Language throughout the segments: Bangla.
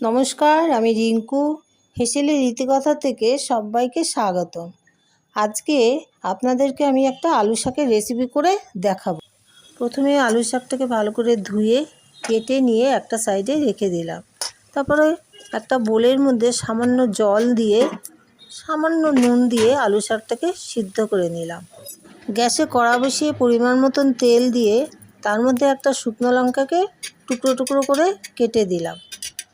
নমস্কার, আমি রিঙ্কু হেসেলি রীতিকথা থেকে সবাইকে স্বাগতম। আজকে আপনাদেরকে আমি একটা আলু শাকের রেসিপি করে দেখাবো। প্রথমে আলু শাকটাকে ভালো করে ধুয়ে কেটে নিয়ে একটা সাইডে রেখে দিলাম। তারপরে একটা বোলের মধ্যে সামান্য জল দিয়ে সামান্য নুন দিয়ে আলু শাকটাকে সিদ্ধ করে নিলাম। গ্যাসে কড়া বসিয়ে পরিমাণ মতন তেল দিয়ে তার মধ্যে একটা শুকনো লঙ্কাকে টুকরো টুকরো করে কেটে দিলাম।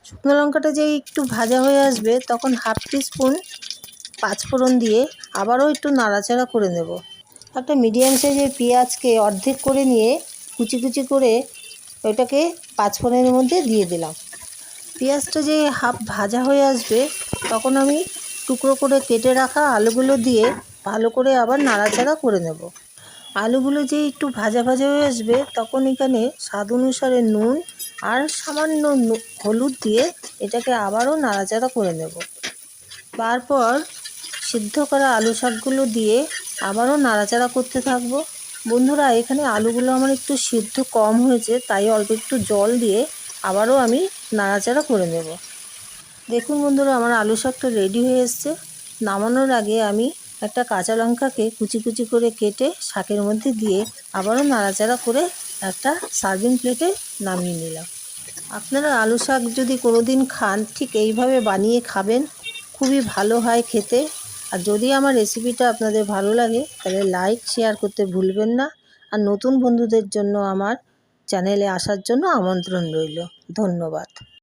শুকনো লঙ্কাটা যেই একটু ভাজা হয়ে আসবে তখন হাফ টিস্পুন পাঁচফোড়ন দিয়ে আবারও একটু নাড়াচাড়া করে নেব। একটা মিডিয়াম সাইজের পেঁয়াজকে অর্ধেক করে নিয়ে কুচি কুচি করে ওইটাকে পাঁচফোড়নের মধ্যে দিয়ে দিলাম। পেঁয়াজটা যে হাফ ভাজা হয়ে আসবে তখন আমি টুকরো করে কেটে রাখা আলুগুলো দিয়ে ভালো করে আবার নাড়াচাড়া করে নেব। আলুগুলো যে একটু ভাজা ভাজা হয়ে আসবে তখন এখানে স্বাদ অনুসারে নুন আর সামান্য হলুদ দিয়ে এটাকে আবারও নাড়াচাড়া করে নেব। তারপর সিদ্ধ করা আলু শাকগুলো দিয়ে আবারও নাড়াচাড়া করতে থাকবো। বন্ধুরা, এখানে আলুগুলো আমার একটু সিদ্ধ কম হয়েছে, তাই অল্প একটু জল দিয়ে আবারও আমি নাড়াচাড়া করে নেব। দেখুন বন্ধুরা, আমার আলু শাকটা রেডি হয়ে এসছে। নামানোর আগে আমি একটা কাঁচা লঙ্কাকে কুচি কুচি করে কেটে শাকের মধ্যে দিয়ে আবারও নাড়াচাড়া করে একটা সার্ভিং প্লেটে নামিয়ে নিলাম। আপনারা আলু শাক যদি কোনো দিন খান, ঠিক এইভাবে বানিয়ে খাবেন, খুবই ভালো হয় খেতে। আর যদি আমার রেসিপিটা আপনাদের ভালো লাগে তাহলে লাইক শেয়ার করতে ভুলবেন না। আর নতুন বন্ধুদের জন্য আমার চ্যানেলে আসার জন্য আমন্ত্রণ রইল। ধন্যবাদ।